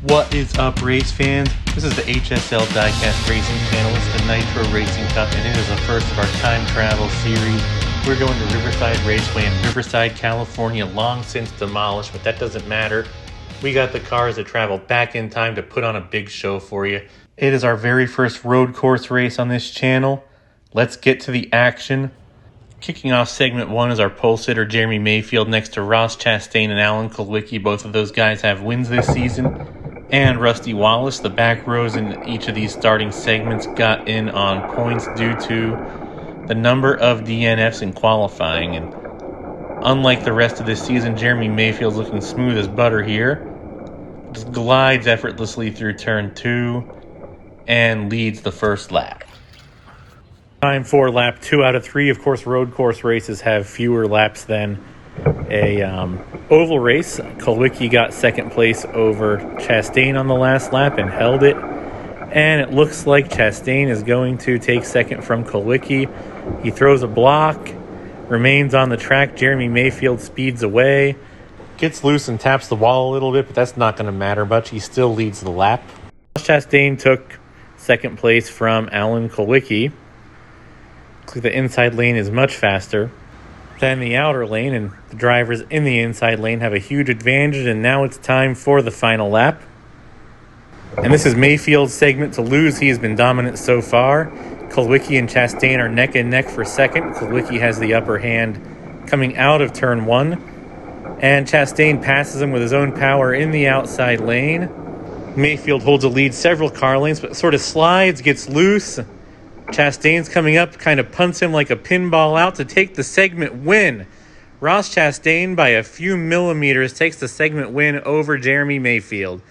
What is up, race fans? This is the HSL Diecast Racing Channel. It's the NITTRO Racing Cup, and it is the first of our time travel series. We're going to Riverside Raceway in Riverside, California, long since demolished, but that doesn't matter. We got the cars that travel back in time to put on a big show for you. It is our very first road course race on this channel. Let's get to the action. Kicking off segment 1 is our pole sitter Jeremy Mayfield next to Ross Chastain and Alan Kulwicki. Both of those guys have wins this season. And Rusty Wallace, the back rows in each of these starting segments, got in on points due to the number of DNFs in qualifying. And unlike the rest of this season, Jeremy Mayfield's looking smooth as butter here. Just glides effortlessly through turn 2 and leads the first lap. Time for lap 2 out of 3. Of course, road course races have fewer laps than a oval race. Kulwicki got second place over Chastain on the last lap and held it. And it looks like Chastain is going to take second from Kulwicki. He throws a block, remains on the track. Jeremy Mayfield speeds away, gets loose and taps the wall a little bit, but that's not going to matter much. He still leads the lap. Chastain took second place from Alan Kulwicki. Looks like the inside lane is much faster than the outer lane, and the drivers in the inside lane have a huge advantage, and now it's time for the final lap. And this is Mayfield's segment to lose. He has been dominant so far. Kulwicki and Chastain are neck and neck for second. Kulwicki has the upper hand coming out of turn 1, and Chastain passes him with his own power in the outside lane. Mayfield holds a lead several car lanes, but sort of slides, gets loose. Chastain's coming up, kind of punts him like a pinball out to take the segment win. Ross Chastain, by a few millimeters, takes the segment win over Jeremy Mayfield.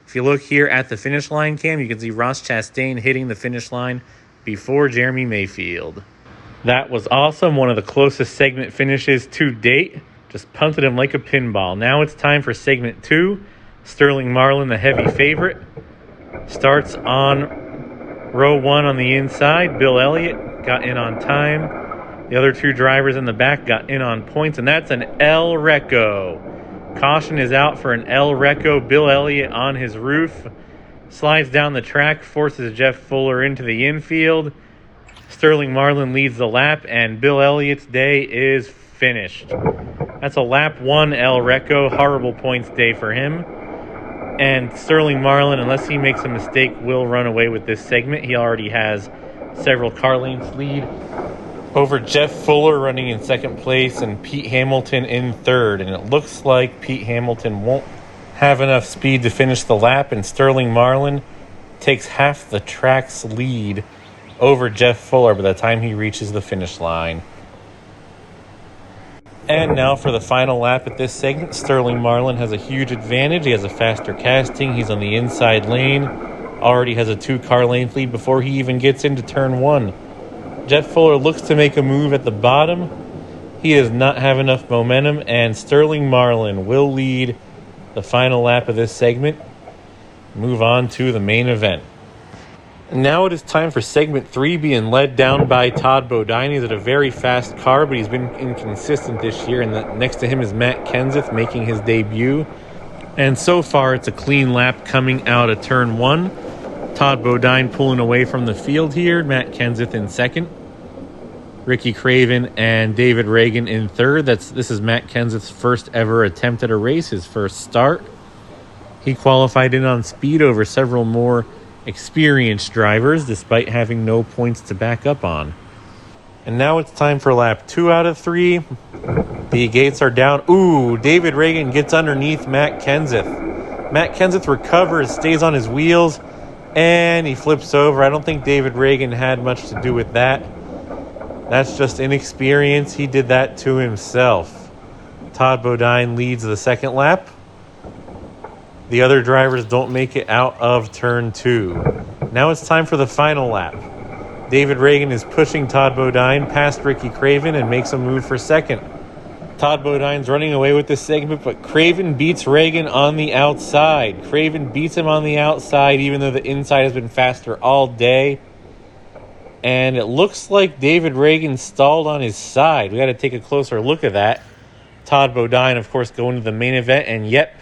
If you look here at the finish line cam, you can see Ross Chastain hitting the finish line before Jeremy Mayfield. That was awesome. One of the closest segment finishes to date. Just punted him like a pinball. Now it's time for segment 2. Sterling Marlin, the heavy favorite, starts on row 1 on the inside. Bill Elliott got in on time. The other two drivers in the back got in on points, and that's an El Reco. Caution is out for an El Reco. Bill Elliott on his roof slides down the track, forces Jeff Fuller into the infield. Sterling Marlin leads the lap, and Bill Elliott's day is finished. That's a lap 1 El Reco. Horrible points day for him. And Sterling Marlin, unless he makes a mistake, will run away with this segment. He already has several car lengths lead over Jeff Fuller running in second place and Pete Hamilton in third. And it looks like Pete Hamilton won't have enough speed to finish the lap, and Sterling Marlin takes half the track's lead over Jeff Fuller by the time he reaches the finish line. And now for the final lap at this segment, Sterling Marlin has a huge advantage. He has a faster casting. He's on the inside lane. Already has a 2-car length lead before he even gets into turn 1. Jeff Fuller looks to make a move at the bottom. He does not have enough momentum, and Sterling Marlin will lead the final lap of this segment. Move on to the main event. Now it is time for segment 3, being led down by Todd Bodine. He's at a very fast car, but he's been inconsistent this year. And next to him is Matt Kenseth making his debut. And so far, it's a clean lap coming out of turn 1. Todd Bodine pulling away from the field here. Matt Kenseth in second. Ricky Craven and David Reagan in third. This is Matt Kenseth's first ever attempt at a race, his first start. He qualified in on speed over several more experienced drivers, despite having no points to back up on. And now it's time for lap 2 out of 3. The gates are down. Ooh, David Reagan gets underneath Matt Kenseth. Matt Kenseth recovers, stays on his wheels, and he flips over. I don't think David Reagan had much to do with that. That's just inexperience. He did that to himself. Todd Bodine leads the second lap. The other drivers don't make it out of turn 2. Now it's time for the final lap. David Reagan is pushing Todd Bodine past Ricky Craven and makes a move for second. Todd Bodine's running away with this segment, but Craven beats Reagan on the outside. Craven beats him on the outside, even though the inside has been faster all day. And it looks like David Reagan stalled on his side. We got to take a closer look at that. Todd Bodine, of course, going to the main event, and yep,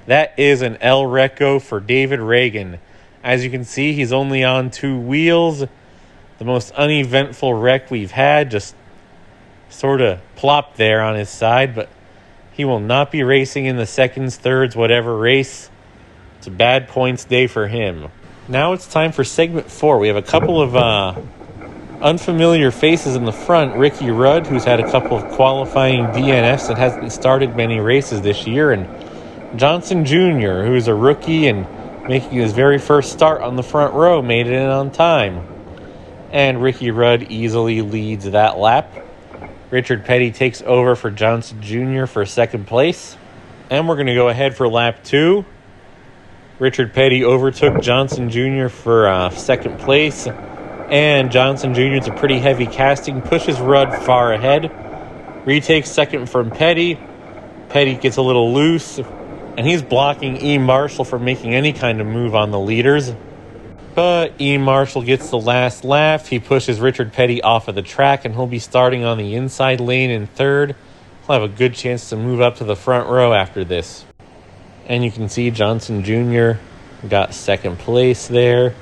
That is an El Reco for David Reagan. As you can see, he's only on 2 wheels. The most uneventful wreck we've had, just sort of plopped there on his side, but he will not be racing in the seconds, thirds, whatever race. It's a bad points day for him. Now it's time for segment 4. We have a couple of unfamiliar faces in the front. Ricky Rudd, who's had a couple of qualifying DNFs and hasn't started many races this year, and Johnson Jr., who's a rookie and making his very first start on the front row, made it in on time. And Ricky Rudd easily leads that lap. Richard Petty takes over for Johnson Jr. for second place. And we're going to go ahead for lap 2. Richard Petty overtook Johnson Jr. for second place. And Johnson Jr. is a pretty heavy casting, pushes Rudd far ahead. Retakes second from Petty. Petty gets a little loose, and he's blocking E. Marshall from making any kind of move on the leaders. But E. Marshall gets the last lap. He pushes Richard Petty off of the track, and he'll be starting on the inside lane in third. He'll have a good chance to move up to the front row after this. And you can see Johnson Jr. got second place there.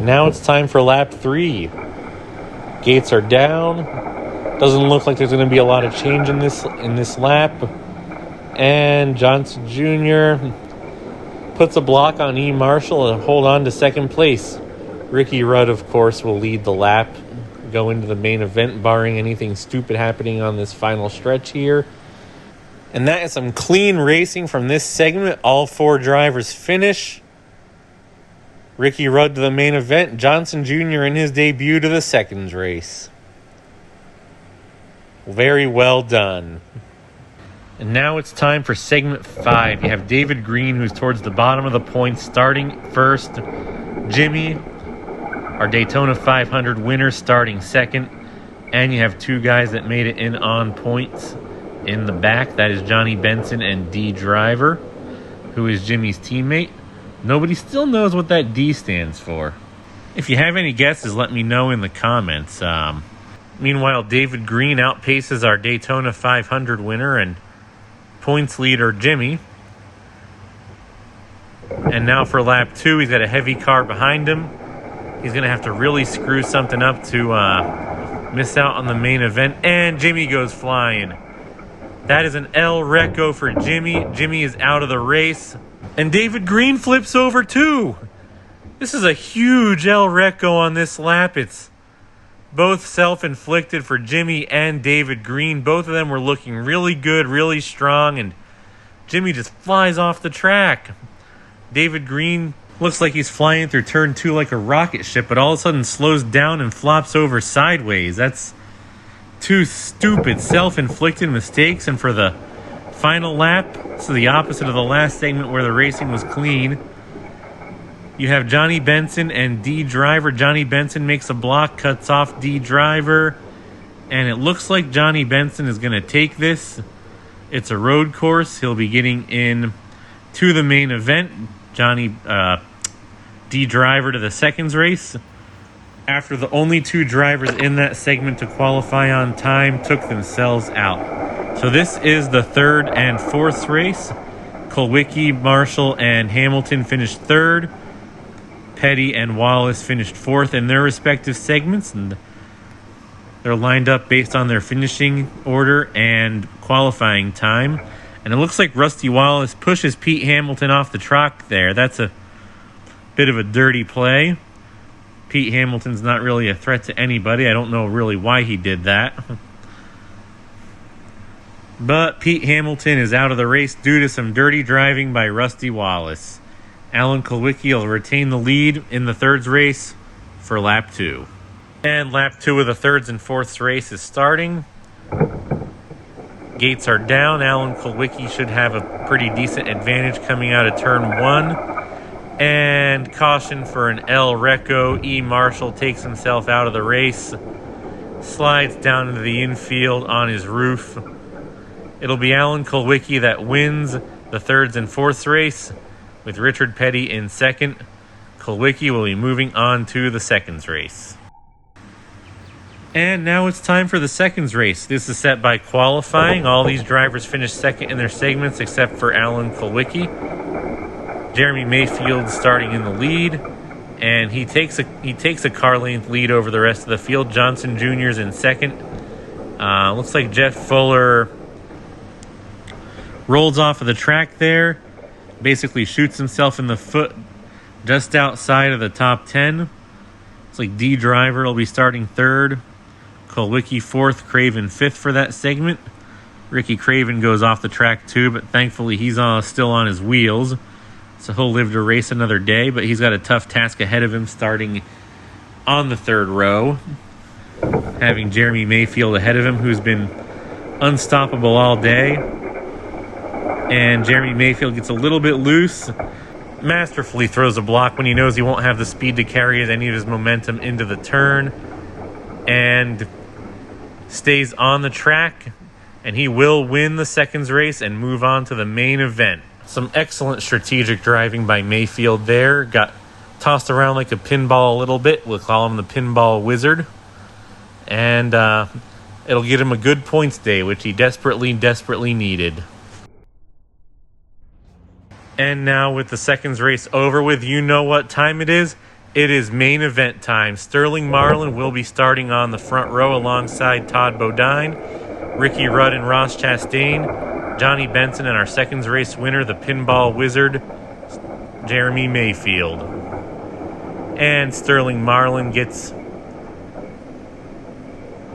Now it's time for lap 3. Gates are down. Doesn't look like there's going to be a lot of change in this lap. And Johnson Jr. puts a block on E. Marshall and hold on to second place. Ricky Rudd, of course, will lead the lap, go into the main event, barring anything stupid happening on this final stretch here. And that is some clean racing from this segment. All 4 drivers finish. Ricky Rudd to the main event. Johnson Jr. in his debut to the seconds race. Very well done. And now it's time for segment 5. You have David Green, who's towards the bottom of the points, starting first. Jimmy, our Daytona 500 winner, starting second. And you have 2 guys that made it in on points in the back. That is Johnny Benson and D. Driver, who is Jimmy's teammate. Nobody still knows what that D stands for. If you have any guesses, let me know in the comments. Meanwhile, David Green outpaces our Daytona 500 winner and points leader Jimmy. And now for lap 2, he's got a heavy car behind him. He's going to have to really screw something up to miss out on the main event. And Jimmy goes flying. That is an El Reco for Jimmy. Jimmy is out of the race. And David Green flips over too. This is a huge El Reco on this lap. It's both self-inflicted for Jimmy and David Green. Both of them were looking really good, really strong, and Jimmy just flies off the track. David Green looks like he's flying through turn 2 like a rocket ship, but all of a sudden slows down and flops over sideways. That's 2 stupid self-inflicted mistakes. And for the final lap, so the opposite of the last segment where the racing was clean, you have Johnny Benson and D. Driver. Johnny Benson makes a block, cuts off D. Driver, and it looks like Johnny Benson is going to take this. It's a road course. He'll be getting in to the main event. D. Driver to the seconds race. After the only 2 drivers in that segment to qualify on time took themselves out. So this is the 3rd and 4th race. Kulwicki, Marshall, and Hamilton finished 3rd. Petty and Wallace finished 4th in their respective segments, and they're lined up based on their finishing order and qualifying time. And it looks like Rusty Wallace pushes Pete Hamilton off the track there. That's a bit of a dirty play. Pete Hamilton's not really a threat to anybody. I don't know really why he did that. But Pete Hamilton is out of the race due to some dirty driving by Rusty Wallace. Alan Kulwicki will retain the lead in the thirds race for lap 2. And lap 2 of the thirds and fourths race is starting. Gates are down. Alan Kulwicki should have a pretty decent advantage coming out of turn 1. And caution for an El Reco. E. Marshall takes himself out of the race. Slides down into the infield on his roof. It'll be Alan Kulwicki that wins the thirds and fourths race, with Richard Petty in second. Kulwicki will be moving on to the seconds race. And now it's time for the seconds race. This is set by qualifying. All these drivers finished second in their segments except for Alan Kulwicki. Jeremy Mayfield starting in the lead, and he takes a car length lead over the rest of the field. Johnson Jr.'s in second. Looks like Jeff Fuller rolls off of the track there, basically shoots himself in the foot just outside of the top 10. It's like D Driver will be starting third, Kulwicki fourth, Craven fifth for that segment. Ricky Craven goes off the track too, but thankfully he's still on his wheels, so he'll live to race another day, but he's got a tough task ahead of him starting on the third row, having Jeremy Mayfield ahead of him, who's been unstoppable all day. And Jeremy Mayfield gets a little bit loose, masterfully throws a block when he knows he won't have the speed to carry any of his momentum into the turn, and stays on the track, and he will win the seconds race and move on to the main event. Some excellent strategic driving by Mayfield there. Got tossed around like a pinball a little bit. We'll call him the pinball wizard. And it'll get him a good points day, which he desperately needed. And now with the seconds race over with, you know what time it is. It is main event time. Sterling Marlin will be starting on the front row alongside Todd Bodine, Ricky Rudd and Ross Chastain, Johnny Benson, and our seconds race winner, the pinball wizard, Jeremy Mayfield. And Sterling Marlin gets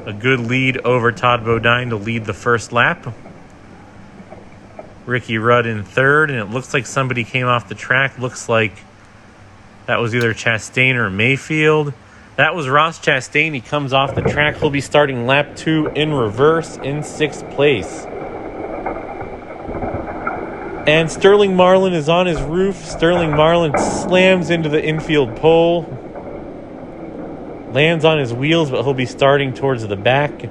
a good lead over Todd Bodine to lead the first lap. Ricky Rudd in third, and it looks like somebody came off the track. Looks like that was either Chastain or Mayfield. That was Ross Chastain. He comes off the track. He'll be starting lap 2 in reverse in 6th place. And Sterling Marlin is on his roof. Sterling Marlin slams into the infield pole, lands on his wheels, but he'll be starting towards the back.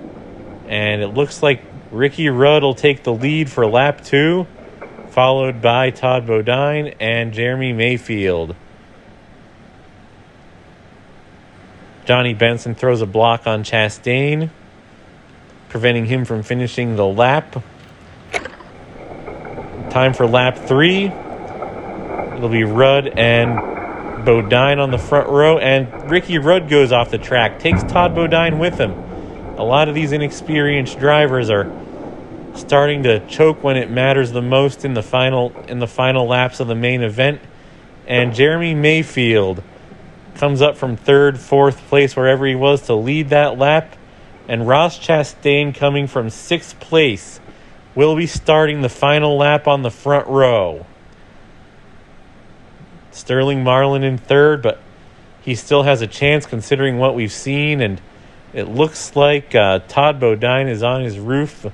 And it looks like Ricky Rudd will take the lead for lap 2, followed by Todd Bodine and Jeremy Mayfield. Johnny Benson throws a block on Chastain, preventing him from finishing the lap. Time for lap 3. It'll be Rudd and Bodine on the front row, and Ricky Rudd goes off the track, takes Todd Bodine with him. A lot of these inexperienced drivers are starting to choke when it matters the most in the final laps of the main event. And Jeremy Mayfield comes up from 3rd, 4th place, wherever he was, to lead that lap. And Ross Chastain, coming from 6th place, will be starting the final lap on the front row. Sterling Marlin in 3rd, but he still has a chance considering what we've seen. And it looks like Todd Bodine is on his roof.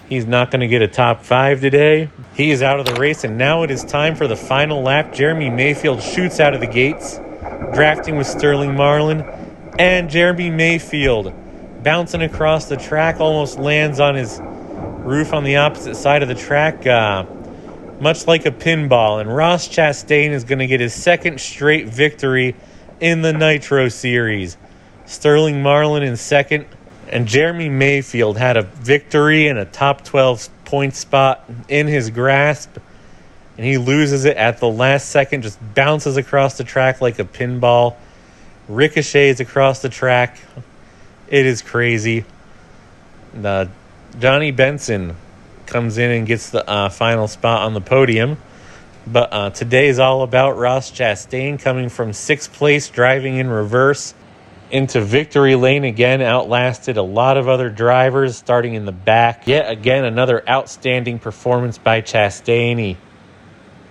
He's not going to get a top 5 today. He is out of the race, and now it is time for the final lap. Jeremy Mayfield shoots out of the gates, drafting with Sterling Marlin, and Jeremy Mayfield bouncing across the track, almost lands on his roof on the opposite side of the track, much like a pinball. And Ross Chastain is going to get his 2nd straight victory in the Nitro Series. Sterling Marlin in 2nd, and Jeremy Mayfield had a victory and a top 12 point spot in his grasp, and he loses it at the last second, just bounces across the track like a pinball, ricochets across the track. It is crazy. Johnny Benson comes in and gets the final spot on the podium. But today is all about Ross Chastain coming from 6th place, driving in reverse into victory lane again, outlasted a lot of other drivers starting in the back. Yet again, another outstanding performance by Chastain. He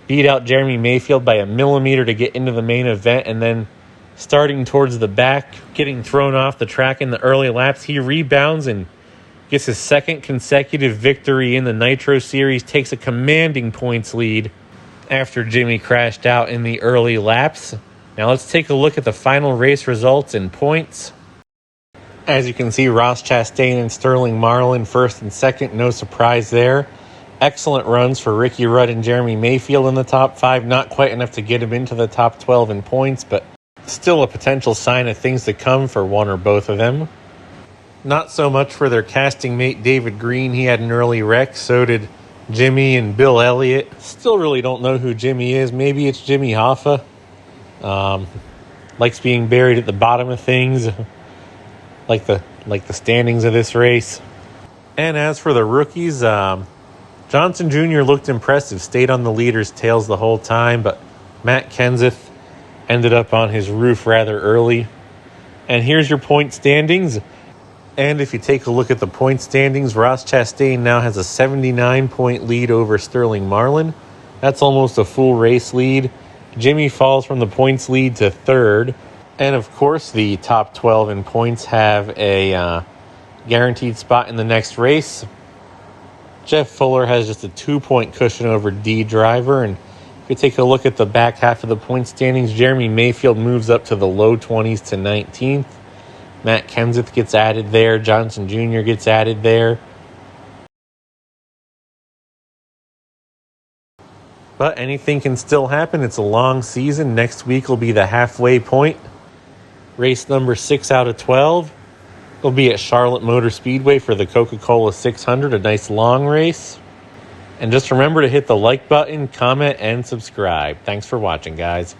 beat out Jeremy Mayfield by a millimeter to get into the main event, and then starting towards the back, getting thrown off the track in the early laps, he rebounds and gets his 2nd consecutive victory in the Nitro Series, takes a commanding points lead after Jimmy crashed out in the early laps. Now let's take a look at the final race results and points. As you can see, Ross Chastain and Sterling Marlin 1st and 2nd, no surprise there. Excellent runs for Ricky Rudd and Jeremy Mayfield in the top 5. Not quite enough to get him into the top 12 in points, but still a potential sign of things to come for one or both of them. Not so much for their casting mate David Green. He had an early wreck. So did Jimmy and Bill Elliott. Still really don't know who Jimmy is. Maybe it's Jimmy Hoffa. Likes being buried at the bottom of things, like the standings of this race. And as for the rookies, Johnson Jr. looked impressive, stayed on the leader's tails the whole time, but Matt Kenseth ended up on his roof rather early. And here's your point standings. And if you take a look at the point standings, Ross Chastain now has a 79-point lead over Sterling Marlin. That's almost a full race lead. Jimmy falls from the points lead to third. And of course, the top 12 in points have a guaranteed spot in the next race. Jeff Fuller has just a 2-point cushion over D Driver. And if you take a look at the back half of the point standings, Jeremy Mayfield moves up to the low 20s to 19th. Matt Kenseth gets added there. Johnson Jr. gets added there. But anything can still happen. It's a long season. Next week will be the halfway point. Race number 6 out of 12 will be at Charlotte Motor Speedway for the Coca-Cola 600, a nice long race. And just remember to hit the like button, comment, and subscribe. Thanks for watching, guys.